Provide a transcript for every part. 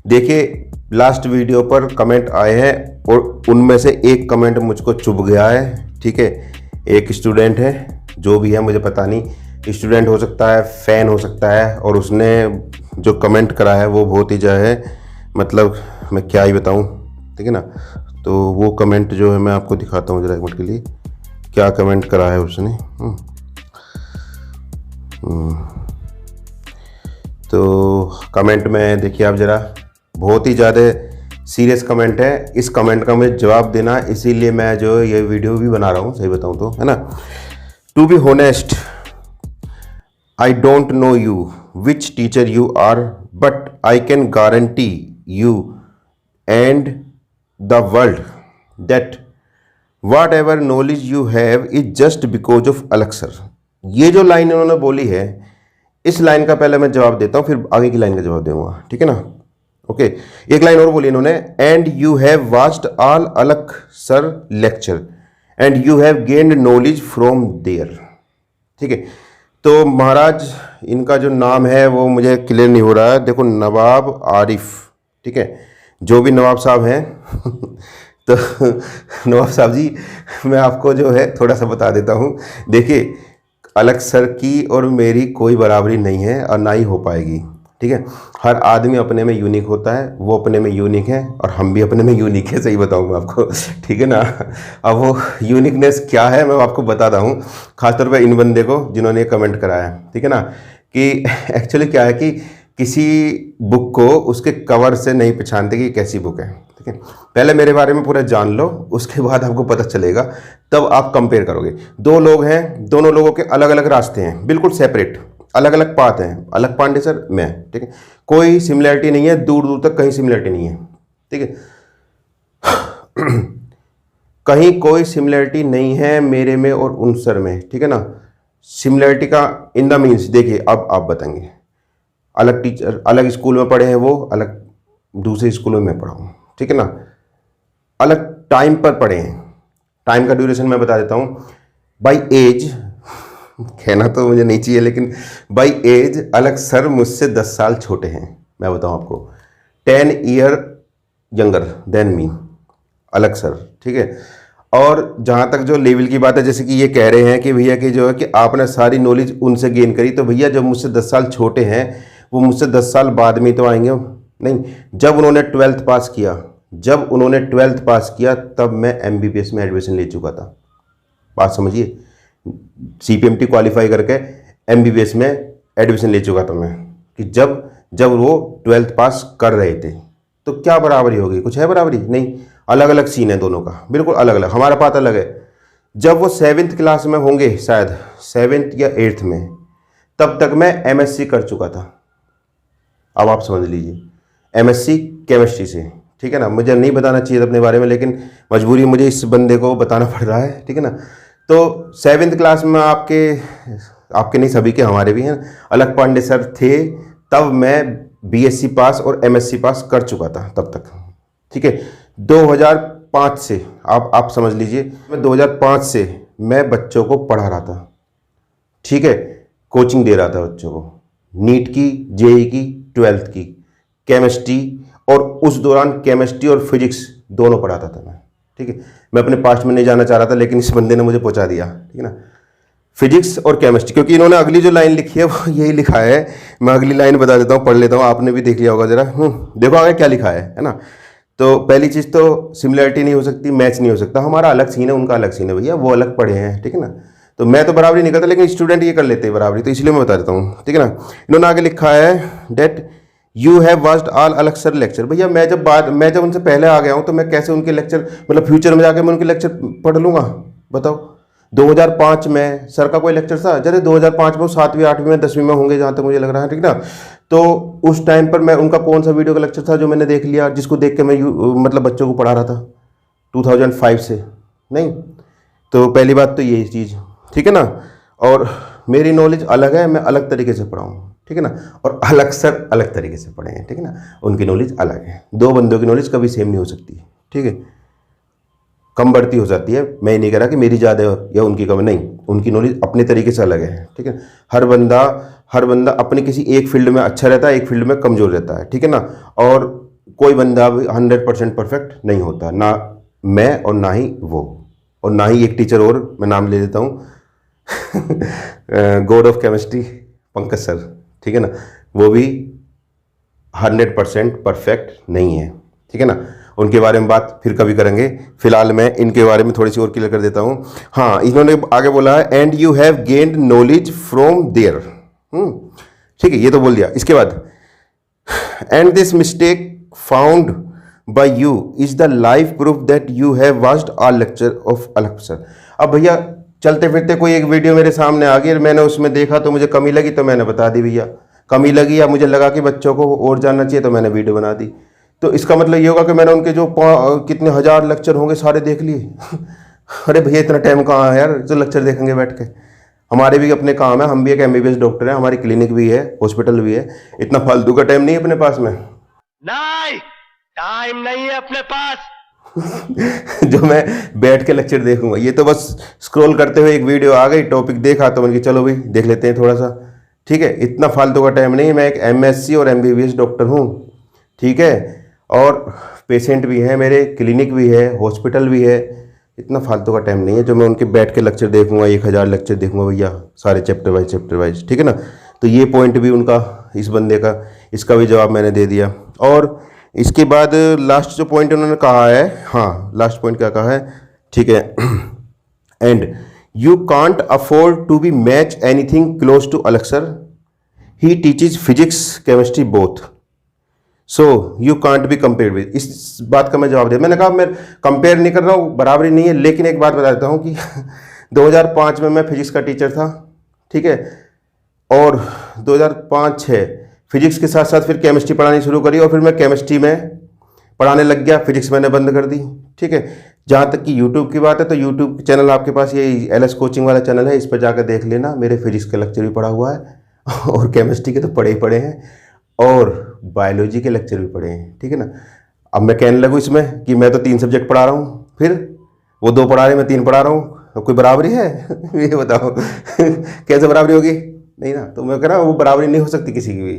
देखिए last video पर comment आए हैं और उनमें से एक कमेंट मुझको चुभ गया है। ठीक है, एक स्टूडेंट है, जो भी है मुझे पता नहीं, स्टूडेंट हो सकता है, फ़ैन हो सकता है, और उसने जो कमेंट करा है वो बहुत ही जो है मतलब मैं क्या ही बताऊं। ठीक है ना, तो वो कमेंट जो है मैं आपको दिखाता हूँ जरा एक मिनट के लिए, क्या कमेंट करा है उसने। तो कमेंट में देखिए आप ज़रा, बहुत ही ज़्यादा सीरियस कमेंट है। इस कमेंट का मुझे जवाब देना, इसीलिए मैं जो ये वीडियो भी बना रहा हूँ, सही बताऊँ तो, है ना। To be honest, I don't know you which teacher you are, but I can guarantee you and the world that whatever knowledge you have is just because of Alakh sir. ये जो लाइन इन्होंने बोली है, इस line का पहले मैं जवाब देता हूँ, फिर आगे की लाइन का जवाब दूंगा। ठीक है ना, ओके। एक लाइन और बोली इन्होंने, and you have watched all Alakh sir lecture and you have gained knowledge from there. ठीक है, तो महाराज इनका जो नाम है वो मुझे क्लियर नहीं हो रहा है। देखो, नवाब आरिफ। ठीक है, जो भी नवाब साहब हैं तो नवाब साहब जी, मैं आपको जो है थोड़ा सा बता देता हूँ। देखिए, अलग सर की और मेरी कोई बराबरी नहीं है और ना ही हो पाएगी। ठीक है, हर आदमी अपने में यूनिक होता है, वो अपने में यूनिक है और हम भी अपने में यूनिक है, सही बताऊँ मैं आपको। ठीक है ना, अब वो यूनिकनेस क्या है मैं आपको बताता हूँ, खासतौर पे इन बंदे को जिन्होंने कमेंट कराया है। ठीक है ना, कि एक्चुअली क्या है कि किसी बुक को उसके कवर से नहीं पहचानते कि कैसी बुक है। ठीक है, पहले मेरे बारे में पूरा जान लो, उसके बाद आपको पता चलेगा, तब आप कंपेयर करोगे। दो लोग हैं, दोनों लोगों के अलग अलग रास्ते हैं, बिल्कुल सेपरेट, अलग अलग पाथ हैं। अलग पांडे सर, मैं। ठीक है, कोई सिमिलरिटी नहीं है, दूर दूर तक कहीं सिमिलरिटी नहीं है। ठीक है कहीं कोई सिमिलरिटी नहीं है मेरे में और उन सर में। ठीक है ना, सिमिलरिटी का इन द मीन्स, देखिए अब आप बताएंगे, अलग टीचर, अलग स्कूल में पढ़े हैं वो, अलग दूसरे स्कूल में मैं पढ़ा हूँ। ठीक है ना, अलग टाइम पर पढ़े हैं। टाइम का ड्यूरेशन मैं बता देता हूँ, बाई एज, कहना तो मुझे नहीं चाहिए, लेकिन बाई एज अलग सर मुझसे 10 साल छोटे हैं। मैं बताऊँ आपको, 10 ईयर यंगर देन मी, अलग सर। ठीक है, और जहाँ तक जो लेवल की बात है, जैसे कि ये कह रहे हैं कि भैया कि जो है कि आपने सारी नॉलेज उनसे गेन करी, तो भैया जब मुझसे 10 साल छोटे हैं, वो मुझसे 10 साल बाद में तो आएंगे नहीं। जब उन्होंने 12th पास किया, जब उन्होंने 12th पास किया, तब मैं MBBS में एडमिशन ले चुका था। बात समझिए, CPMT क्वालिफाई करके MBBS में एडमिशन ले चुका था मैं, कि जब वो 12th पास कर रहे थे। तो क्या बराबरी होगी? कुछ है बराबरी? नहीं, अलग अलग सीन है दोनों का, बिल्कुल अलग अलग। हमारा पाथ अलग है। जब वो 7th क्लास में होंगे, शायद 7th या 8th में, तब तक मैं MSc कर चुका था। अब आप समझ लीजिए, MSc केमिस्ट्री से। ठीक है ना, मुझे नहीं बताना चाहिए अपने बारे में, लेकिन मजबूरी मुझे इस बंदे को बताना पड़ रहा है। ठीक है ना, तो 7th क्लास में आपके नहीं, सभी के, हमारे भी हैं, अलग पांडे सर थे, तब मैं BSc पास और MSc पास कर चुका था तब तक। ठीक है, 2005 से आप समझ लीजिए, मैं 2005 से मैं बच्चों को पढ़ा रहा था। ठीक है, कोचिंग दे रहा था बच्चों को, नीट की, JEE की, 12th की, केमिस्ट्री, और उस दौरान केमिस्ट्री और फिजिक्स दोनों पढ़ाता था मैं। ठीक है, मैं अपने पास्ट में नहीं जाना चाह रहा था, लेकिन इस बंदे ने मुझे पहुंचा दिया। ठीक है ना, फिजिक्स और केमिस्ट्री, क्योंकि इन्होंने अगली जो लाइन लिखी है वो यही लिखा है। मैं अगली लाइन बता देता हूँ, पढ़ लेता हूँ, आपने भी देख लिया होगा जरा। देखो आगे क्या लिखा है ना। तो पहली चीज़ तो सिमिलरिटी नहीं हो सकती, मैच नहीं हो सकता। हमारा अलग सीन है, उनका अलग सीन है भैया, वो अलग पढ़े हैं। ठीक है ना, तो मैं तो बराबरी नहीं करता, लेकिन स्टूडेंट ये कर लेते हैं बराबरी, तो इसलिए मैं बता देता हूँ। ठीक है ना, इन्होंने आगे लिखा है that you have watched all Alakh sir lecture. भैया मैं जब उनसे पहले आ गया हूँ, तो मैं कैसे उनके लेक्चर, मतलब फ्यूचर में जाके मैं उनके लेक्चर पढ़ लूँगा? बताओ। 2005 में सर का कोई लेक्चर था? जैसे 2005 में 7वीं 8वीं में 10वीं में होंगे, जहाँ तक मुझे लग रहा है। ठीक ना, तो उस टाइम पर मैं उनका कौन सा वीडियो का लेक्चर था जो मैंने देख लिया, जिसको देख के मैं मतलब बच्चों को पढ़ा रहा था 2005 से? नहीं। तो पहली बात तो यही चीज़। ठीक है ना, और मेरी नॉलेज अलग है, मैं अलग तरीके से पढ़ा हूँ। ठीक है ना, और अलग सर अलग तरीके से पढ़े हैं। ठीक है ना, उनकी नॉलेज अलग है। दो बंदों की नॉलेज कभी सेम नहीं हो सकती। ठीक है, कम बढ़ती हो जाती है। मैं नहीं कह रहा कि मेरी ज़्यादा या उनकी कम, नहीं, उनकी नॉलेज अपने तरीके से अलग है। ठीक है, हर बंदा अपने किसी एक फील्ड में अच्छा रहता है, एक फील्ड में कमज़ोर रहता है। ठीक है ना, और कोई बंदा भी 100% परफेक्ट नहीं होता, ना मैं और ना ही वो, और ना ही एक टीचर और मैं नाम ले देता हूँ God of chemistry Pankaj sir, ठीक है ना, वो भी 100% परफेक्ट नहीं है, ठीक है ना। उनके बारे में बात फिर कभी करेंगे, फिलहाल मैं इनके बारे में थोड़ी सी और क्लियर कर देता हूँ। हाँ, इन्होंने आगे बोला है and you have gained knowledge from there, ठीक है, ये तो बोल दिया। इसके बाद and this mistake found by you is the live proof that you have watched our lecture of Alakh sir. अब भैया चलते फिरते कोई एक वीडियो मेरे सामने आ गई और मैंने उसमें देखा तो मुझे कमी लगी तो मैंने बता दी भैया, कमी लगी या मुझे लगा कि बच्चों को और जानना चाहिए तो मैंने वीडियो बना दी। तो इसका मतलब ये होगा कि मैंने उनके जो कितने हज़ार लेक्चर होंगे सारे देख लिए अरे भैया इतना टाइम कहाँ है यार जो लेक्चर देखेंगे बैठ के, हमारे भी अपने काम है, हम भी एक MBBS डॉक्टर हैं, हमारी क्लिनिक भी है, हॉस्पिटल भी है, इतना फालतू का टाइम नहीं है अपने पास में, नहीं टाइम नहीं है अपने पास जो मैं बैठ के लेक्चर देखूंगा। ये तो बस स्क्रॉल करते हुए एक वीडियो आ गई, टॉपिक देखा तो मैंने चलो भाई देख लेते हैं थोड़ा सा, ठीक है, इतना फालतू का टाइम नहीं। मैं एक MSc और MBBS डॉक्टर हूँ, ठीक है, और पेशेंट भी हैं मेरे, क्लिनिक भी है, हॉस्पिटल भी है, इतना फालतू का टाइम नहीं है जो मैं उनके बैठ के लेक्चर देखूंगा, 1000 लेक्चर देखूंगा भैया, सारे चैप्टर वाइज, ठीक है ना। तो ये पॉइंट भी उनका, इस बंदे का, इसका भी जवाब मैंने दे दिया। और इसके बाद लास्ट जो पॉइंट उन्होंने कहा है, हाँ लास्ट पॉइंट क्या कहा है, ठीक है, and you can't afford to be match anything close to Alakh sir, he teaches physics chemistry both, so you can't be compare with. इस बात का मैं जवाब दिया, मैंने कहा मैं कंपेयर नहीं कर रहा हूँ, बराबरी नहीं है, लेकिन एक बात बता देता हूँ कि 2005 में मैं फिजिक्स का टीचर था, ठीक है, और 2005-06 फिजिक्स के साथ साथ फिर केमिस्ट्री पढ़ानी शुरू करी और फिर मैं केमिस्ट्री में पढ़ाने लग गया, फिजिक्स मैंने बंद कर दी, ठीक है। जहाँ तक कि यूट्यूब की बात है तो यूट्यूब चैनल आपके पास ये LS कोचिंग वाला चैनल है, इस पर जाकर देख लेना, मेरे फिजिक्स के लेक्चर भी पढ़ा हुआ है और केमिस्ट्री के तो पढ़े ही पढ़े हैं और बायोलॉजी के लेक्चर भी पढ़े हैं, ठीक है ना। अब मैं कहने लगूँ इसमें कि मैं तो 3 सब्जेक्ट पढ़ा रहा हूँ, फिर वो 2 पढ़ा रहे मैं 3 पढ़ा रहा हूँ, कोई बराबरी है ये बताओ कैसे बराबरी होगी, नहीं ना। तो मैं कह रहा हूँ वो बराबरी नहीं हो सकती किसी की भी,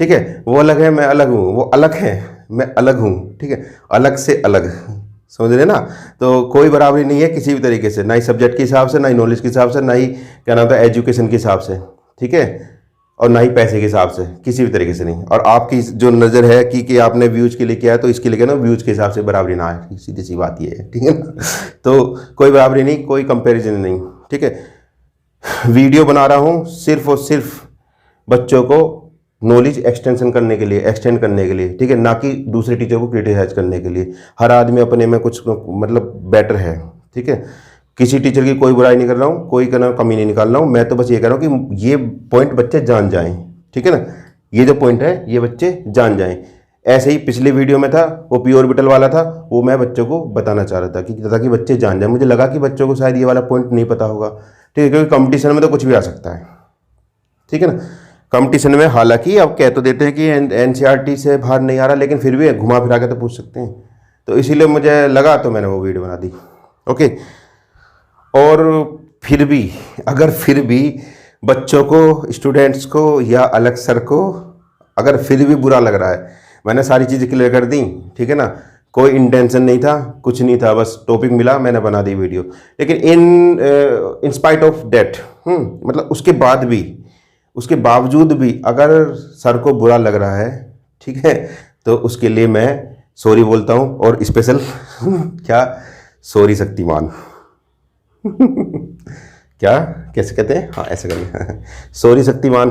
ठीक है, वो अलग है मैं अलग हूँ, वो अलग है मैं अलग हूँ, ठीक है, अलग से अलग, समझ रहे ना। तो कोई बराबरी नहीं है किसी भी तरीके से, ना ही सब्जेक्ट के हिसाब से, ना ही नॉलेज के हिसाब से, ना ही क्या नाम था एजुकेशन के हिसाब से, ठीक है, और ना ही पैसे के हिसाब से, किसी भी तरीके से नहीं। और आपकी जो नज़र है कि आपने व्यूज के लिए किया है तो इसके लिए क्या ना व्यूज के हिसाब से बराबरी ना है, सीधी सी बात ये है, ठीक है ना। तो कोई बराबरी नहीं, कोई कंपैरिजन नहीं, ठीक है। वीडियो बना रहा हूँ सिर्फ और सिर्फ बच्चों को नॉलेज एक्सटेंड करने के लिए, ठीक है, ना कि दूसरे टीचर को क्रिटिसाइज करने के लिए। हर आदमी अपने में कुछ मतलब बेटर है, ठीक है, किसी टीचर की कोई बुराई नहीं कर रहा हूँ, कोई कमी नहीं निकाल रहा हूँ, मैं तो बस ये कह रहा हूँ कि ये पॉइंट बच्चे जान जाएं, ठीक है ना, ये जो पॉइंट है ये बच्चे जान जाएं। ऐसे ही पिछले वीडियो में था वो पी ऑर्बिटल वाला था, वो मैं बच्चों को बताना चाह रहा था कि ताकि बच्चे जान जाएं। मुझे लगा कि बच्चों को शायद ये वाला पॉइंट नहीं पता होगा, ठीक है, क्योंकि कंपटीशन में तो कुछ भी आ सकता है, ठीक है ना। कंपटीशन में हालांकि अब कह तो देते हैं कि NCERT से बाहर नहीं आ रहा, लेकिन फिर भी घुमा फिरा के तो पूछ सकते हैं, तो इसीलिए मुझे लगा तो मैंने वो वीडियो बना दी, ओके। और फिर भी अगर फिर भी बच्चों को, स्टूडेंट्स को या अलग सर को अगर फिर भी बुरा लग रहा है, मैंने सारी चीज़ें क्लियर कर दी, ठीक है ना, कोई इंटेंशन नहीं था, कुछ नहीं था, बस टॉपिक मिला मैंने बना दी वीडियो। लेकिन इन स्पाइट ऑफ डेट, मतलब उसके बावजूद भी अगर सर को बुरा लग रहा है, ठीक है, तो उसके लिए मैं सॉरी बोलता हूँ, और स्पेशल क्या सॉरी शक्तिमान क्या कैसे कहते हैं, हाँ ऐसे करना sorry Shaktimaan,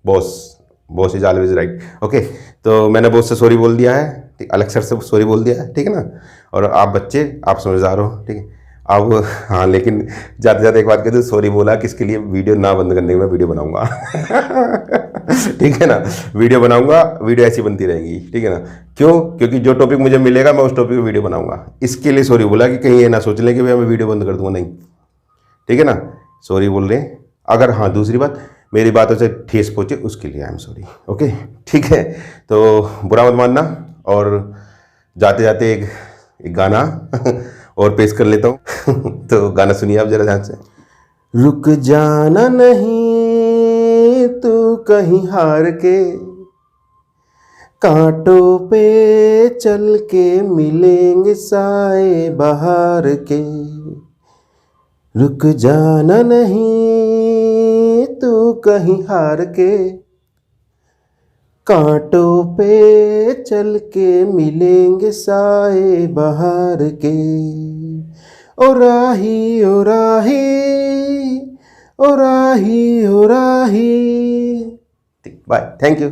boss is always right, okay. तो मैंने बॉस से सॉरी बोल दिया है, ठीक, अलग सर से सॉरी बोल दिया है, ठीक है ना। और आप बच्चे आप समझदार हो, ठीक है। अब हाँ, लेकिन जाते जाते एक बात कहते, सॉरी बोला किसके लिए, वीडियो ना बंद करने के मैं वीडियो बनाऊंगा ठीक है ना, वीडियो बनाऊंगा, वीडियो ऐसी बनती रहेगी, ठीक है ना। क्यों? क्योंकि जो टॉपिक मुझे मिलेगा मैं उस टॉपिक पे वीडियो बनाऊंगा, इसके लिए सॉरी बोला कि कहीं ये ना सोच लें कि भैया मैं वीडियो बंद कर दूंगा, नहीं, ठीक है ना, सॉरी बोल रहे हैं। अगर हाँ दूसरी बात मेरी बातों से ठेस पहुंचे उसके लिए आई एम सॉरी, ओके, ठीक है। तो बुरा मत मानना, और जाते जाते एक गाना और पेश कर लेता हूँ तो गाना सुनिए आप जरा ध्यान से। रुक जाना नहीं तू कहीं हार के, कांटों पे चल के मिलेंगे साए बहार के, रुक जाना नहीं तू कहीं हार के। कांटों पे चल के मिलेंगे साए बहार के, ओ राही ओ राही ओ राही ओ राही। Bye, thank you.